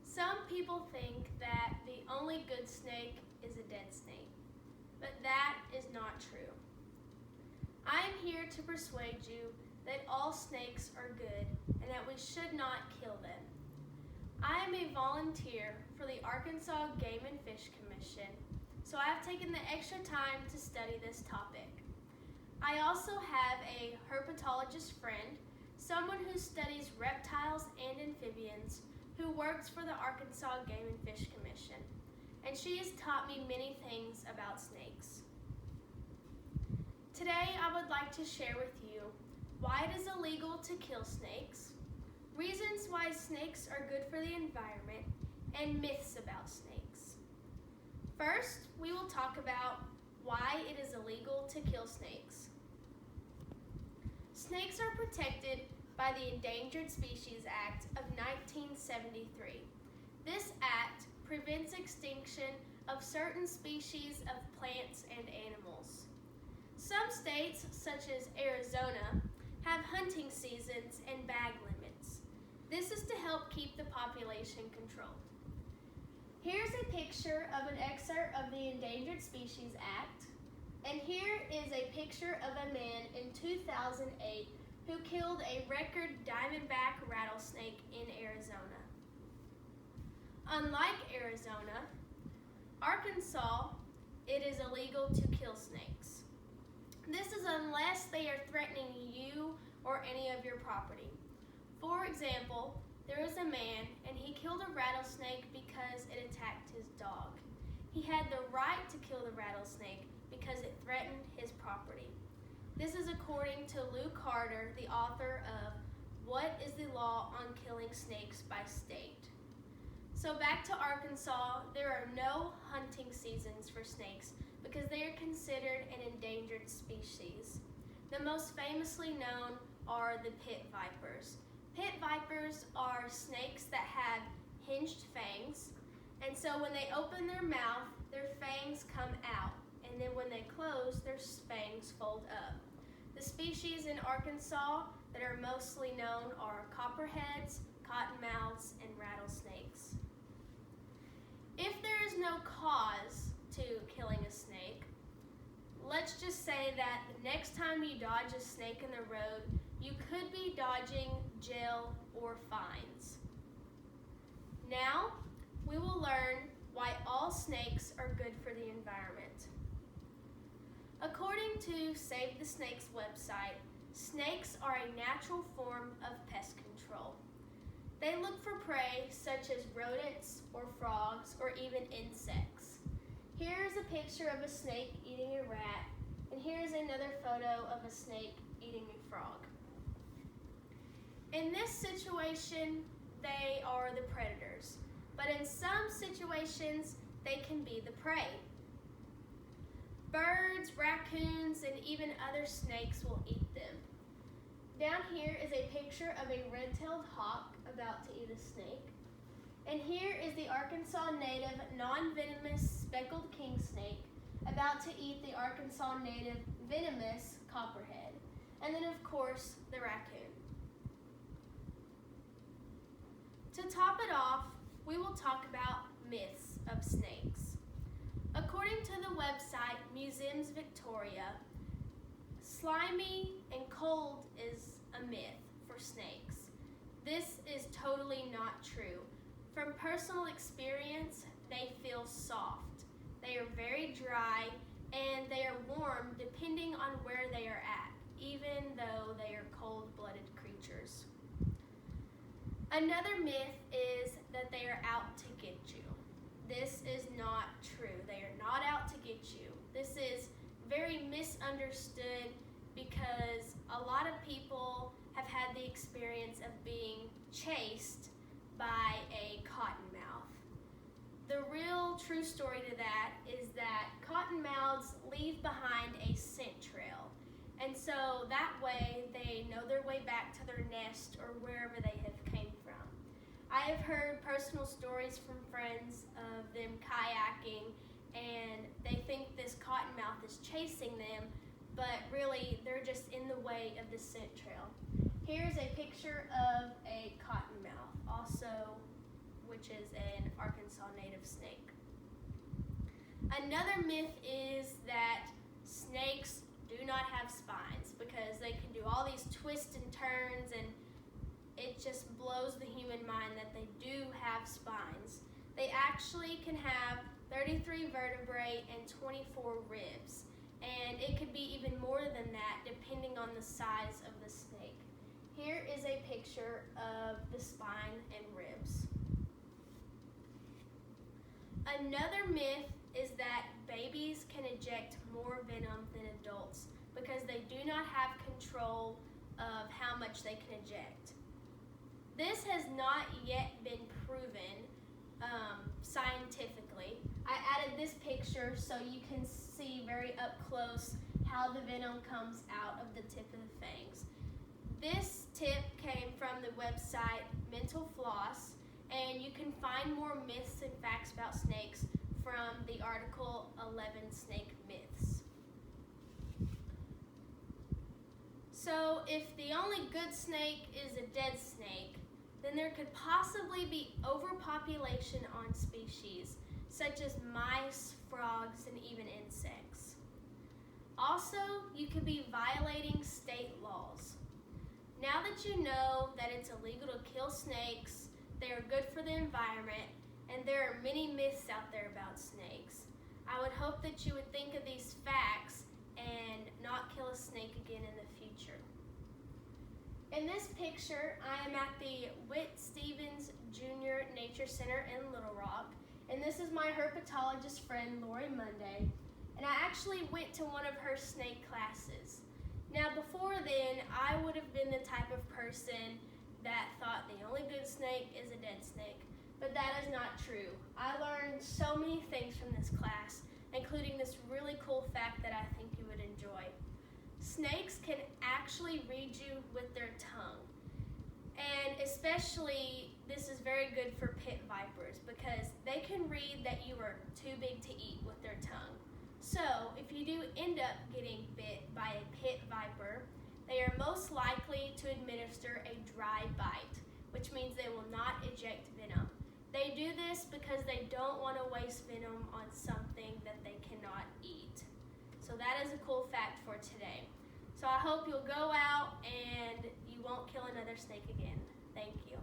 Some people think that the only good snake is a dead snake, but that is not true. I am here to persuade you that all snakes are good and that we should not kill them. I am a volunteer for the Arkansas Game and Fish Commission, so I have taken the extra time to study this topic. I also have a herpetologist friend, someone who studies reptiles and amphibians, who works for the Arkansas Game and Fish Commission, and she has taught me many things about snakes. Today I would like to share with you why it is illegal to kill snakes, reasons why snakes are good for the environment, and myths about snakes. First, we will talk about why it is illegal to kill snakes. Snakes are protected by the Endangered Species Act of 1973. This act prevents extinction of certain species of plants and animals. Some states, such as Arizona, have hunting seasons and bag limits. This is to help keep the population controlled. Here's a picture of an excerpt of the Endangered Species Act, and here is a picture of a man in 2008 who killed a record diamondback rattlesnake in Arizona. Unlike Arizona, Arkansas, it is illegal to kill snakes. This is unless they are threatening you or any of your property. For example, there is a man and he killed a rattlesnake because it attacked his dog. He had the right to kill the rattlesnake because it threatened his property. This is according to Lou Carter, the author of What is the Law on Killing Snakes by State? So back to Arkansas, there are no hunting seasons for snakes because they are considered an endangered species. The most famously known are the pit vipers. Pit vipers are snakes that have hinged fangs, and so when they open their mouth, their fangs come out, and then when they close, their fangs fold up. The species in Arkansas that are mostly known are copperheads, cottonmouths, and rattlesnakes. If there is no cause to killing a snake, let's just say that the next time you dodge a snake in the road, you could be dodging jail or fines. Now, we will learn why all snakes are good for the environment. According to Save the Snakes website, snakes are a natural form of pest control. They look for prey such as rodents or frogs or even insects. Here is a picture of a snake eating a rat, and here is another photo of a snake eating a frog. In this situation, they are the predators, but in some situations, they can be the prey. Birds, raccoons, and even other snakes will eat them. Down here is a picture of a red-tailed hawk about to eat a snake. And here is the Arkansas native non-venomous speckled king snake about to eat the Arkansas native venomous copperhead. And then of course, the raccoon. To top it off, we will talk about myths of snakes. According to the website Museums Victoria, slimy and cold is a myth for snakes. This is totally not true. From personal experience, they feel soft. They are very dry and they are warm depending on where they are at, even though they are cold-blooded creatures. Another myth is that they are out to get you. This is not true. They are not out to get you. This is very misunderstood because a lot of people have had the experience of being chased by a cottonmouth. The real true story to that is that cottonmouths leave behind a scent trail. And so that way they know their way back to their nest or wherever they have came from. I have heard personal stories from friends of them kayaking and they think this cottonmouth is chasing them, but really they're just in the way of the scent trail. Here's a picture of a cottonmouth, also, which is a Another myth is that snakes do not have spines because they can do all these twists and turns, and it just blows the human mind that they do have spines. They actually can have 33 vertebrae and 24 ribs, and it could be even more than that depending on the size of the snake. Here is a picture of the spine and ribs. Another myth is that babies can eject more venom than adults because they do not have control of how much they can eject. This has not yet been proven scientifically. I added this picture so you can see very up close how the venom comes out of the tip of the fangs. This tip came from the website Mental Floss, and you can find more myths and facts about snakes from the article 11 Snake Myths. So if the only good snake is a dead snake, then there could possibly be overpopulation on species, such as mice, frogs, and even insects. Also, you could be violating state laws. Now that you know that it's illegal to kill snakes, they are good for the environment, and there are many myths out there about snakes, I would hope that you would think of these facts and not kill a snake again in the future. In this picture, I am at the Whit Stevens Jr. Nature Center in Little Rock, and this is my herpetologist friend, Lori Monday, and I actually went to one of her snake classes. Now before then, I would have been the type of person that thought the only good snake is a dead snake, but that is not true. I learned so many things from this class, including this really cool fact that I think you would enjoy. Snakes can actually read you with their tongue, and especially this is very good for pit vipers because they can read that you are too big to eat with their tongue. So if you do end up getting bit by a pit viper, they are most likely to administer a dry bite, which means they will not eject venom. They do this because they don't want to waste venom on something that they cannot eat. So that is a cool fact for today. So I hope you'll go out and you won't kill another snake again. Thank you.